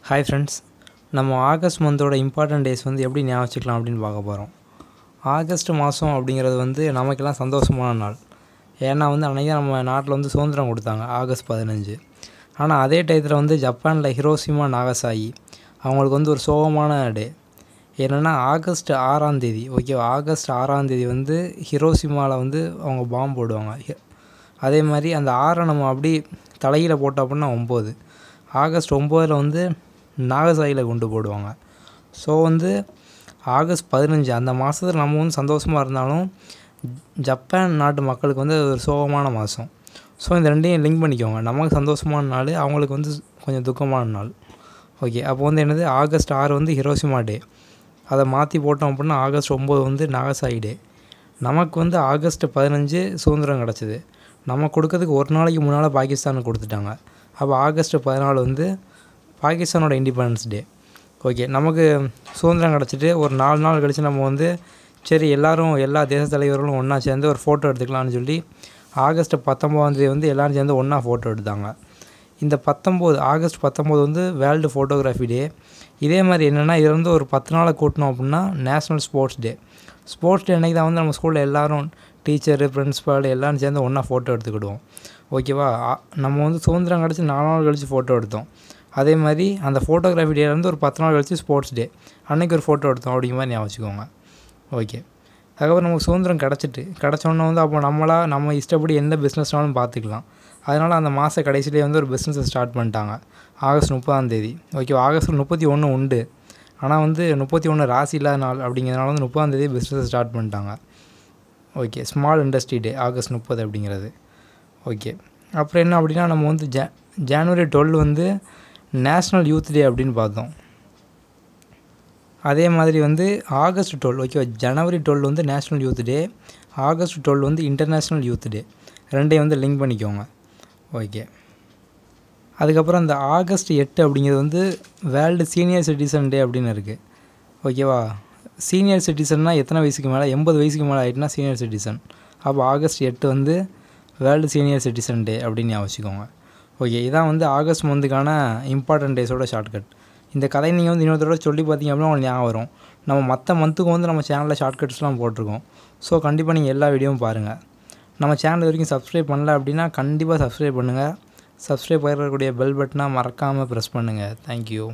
Hi friends, நம்ம August மந்தோட important days வந்து எப்படி ஞாபகம் வச்சுக்கலாம் அப்படின்னு பார்க்க போகிறோம். ஆகஸ்ட் மாதம் அப்படிங்கிறது வந்து நமக்கெல்லாம் சந்தோஷமான நாள். ஏன்னா வந்து அன்றைக்கி தான் நம்ம நாட்டில் வந்து சுதந்திரம் கொடுத்தாங்க, ஆகஸ்ட் 15. ஆனால் அதே டயத்தில் வந்து ஜப்பானில் ஹிரோஷிமா நாகசாகி அவங்களுக்கு வந்து ஒரு சோகமான டே. என்னென்னா ஆகஸ்ட் 6ஆம் தேதி ஆகஸ்ட் 6ஆம் தேதி வந்து ஹிரோஷிமாவில் வந்து அவங்க பாம்பு போடுவாங்க. அதே மாதிரி அந்த 6 நம்ம அப்படி தலையில் போட்டோம் அப்படின்னா 9. ஆகஸ்ட் 9 வந்து நாகசாகியில் கொண்டு போடுவாங்க. ஸோ வந்து ஆகஸ்ட் 15 அந்த மாதத்தில் நம்ம வந்து சந்தோஷமாக இருந்தாலும் ஜப்பான் நாட்டு மக்களுக்கு வந்து ஒரு சோகமான மாதம். ஸோ இந்த ரெண்டையும் லிங்க் பண்ணிக்கோங்க. நமக்கு சந்தோஷமான நாள், அவங்களுக்கு வந்து கொஞ்சம் துக்கமான நாள். அப்போ வந்து என்னது, ஆகஸ்ட் 6 வந்து ஹிரோஷிமா டே. அதை மாற்றி போட்டோம் அப்படின்னா ஆகஸ்ட் 9 வந்து நாகசாகி டே. நமக்கு வந்து ஆகஸ்ட் 15 சுதந்திரம் கிடச்சிது. நம்ம கொடுக்கறதுக்கு ஒரு நாளைக்கு முன்னால் பாகிஸ்தானுக்கு கொடுத்துட்டாங்க. அப்போ ஆகஸ்ட் 14 வந்து பாகிஸ்தானோட இண்டிபெண்டன்ஸ் டே. நமக்கு சுதந்திரம் கிடச்சிட்டு ஒரு 4 நாள் கழித்து நம்ம வந்து சரி எல்லா தேச தலைவர்களும் ஒன்றா சேர்ந்து ஒரு ஃபோட்டோ எடுத்துக்கலாம்னு சொல்லி ஆகஸ்ட் 19 வந்து எல்லோரும் சேர்ந்து ஒன்றா ஃபோட்டோ எடுத்தாங்க. இந்த ஆகஸ்ட் 19 வந்து வேர்ல்டு ஃபோட்டோகிராஃபி டே. இதே மாதிரி என்னென்னா இது வந்து ஒரு 10 நாளை கூட்டணும் அப்படின்னா national sports day. Sports day அன்றைக்கி தான் வந்து நம்ம ஸ்கூலில் எல்லோரும் டீச்சரு, பிரின்ஸிபால் எல்லோரும் சேர்ந்து ஒன்றா ஃபோட்டோ எடுத்துக்கிடுவோம். நம்ம வந்து சுதந்திரம் கிடச்சி 4 நாள் கழித்து ஃபோட்டோ எடுத்தோம். அதே மாதிரி அந்த ஃபோட்டோகிராஃபி டேலேருந்து ஒரு 10 நாள் கழித்து ஸ்போர்ட்ஸ் டே, அன்றைக்கி ஒரு ஃபோட்டோ எடுத்தோம் அப்படிங்கிற மாதிரி ஞாபகம் வச்சுக்கோங்க. அதுக்கப்புறம் நமக்கு சுதந்திரம் கிடச்சோன்னே வந்து அப்போ நம்ம இஷ்டப்படி எந்த பிஸ்னஸ்னாலும் பார்த்துக்கலாம். அதனால் அந்த மாத கடைசியிலே வந்து ஒரு பிஸ்னஸை ஸ்டார்ட் பண்ணிட்டாங்க ஆகஸ்ட் 30ஆம் தேதி. ஆகஸ்ட் 31 உண்டு, ஆனால் வந்து 31 ராசி இல்லாத நாள் அப்படிங்கிறதுனால வந்து 30ஆம் தேதி பிஸ்னஸை ஸ்டார்ட் பண்ணிட்டாங்க. ஸ்மால் இண்டஸ்ட்ரி டே ஆகஸ்ட் 30 அப்படிங்கிறது. அப்புறம் என்ன அப்படின்னா நம்ம வந்து ஜனவரி 12 வந்து நேஷ்னல் யூத் டே அப்படின்னு பார்த்தோம். அதே மாதிரி வந்து ஆகஸ்ட் 12 ஜனவரி 12 வந்து நேஷ்னல் யூத் டே, ஆகஸ்ட் 12 வந்து இன்டர்நேஷ்னல் யூத் டே. ரெண்டையும் வந்து லிங்க் பண்ணிக்கோங்க. அதுக்கப்புறம் அந்த ஆகஸ்ட் 8 அப்படிங்கிறது வந்து வேர்ல்டு சீனியர் சிட்டிசன் டே அப்படின்னு இருக்குது. சீனியர் சிட்டிசன்னா எத்தனை வயசுக்கு மேலே, 80 வயசுக்கு மேலே ஆகிட்டுனா சீனியர் சிட்டிசன். அப்போ ஆகஸ்ட் 8 வந்து வேர்ல்டு சீனியர் சிட்டிசன் டே அப்படின்னு ஞாபகம் வச்சுக்கோங்க. இதான் வந்து ஆகஸ்ட் மந்த்துக்கான இம்பார்ட்டன்ட் டேஸோட ஷார்ட்கட். இந்த கதை நீங்கள் வந்து இன்னொருத்தரோட சொல்லி பார்த்தீங்க அப்படின்னா உங்களுக்கு ஞாபகம் வரும். நம்ம மற்ற மந்த்துக்கு வந்து நம்ம சேனலில் ஷார்ட்கட்ஸ்லாம் போட்டிருக்கோம். ஸோ கண்டிப்பாக நீங்கள் எல்லா வீடியோவும் பாருங்கள். நம்ம சேனல் வரைக்கும் சப்ஸ்கிரைப் பண்ணல அப்படின்னா கண்டிப்பாக சப்ஸ்கிரைப் பண்ணுங்கள். சப்ஸ்கிரைப் பண்ணக்கூடிய பெல் பட்டனை மறக்காமல் ப்ரெஸ் பண்ணுங்கள். தேங்க்யூ.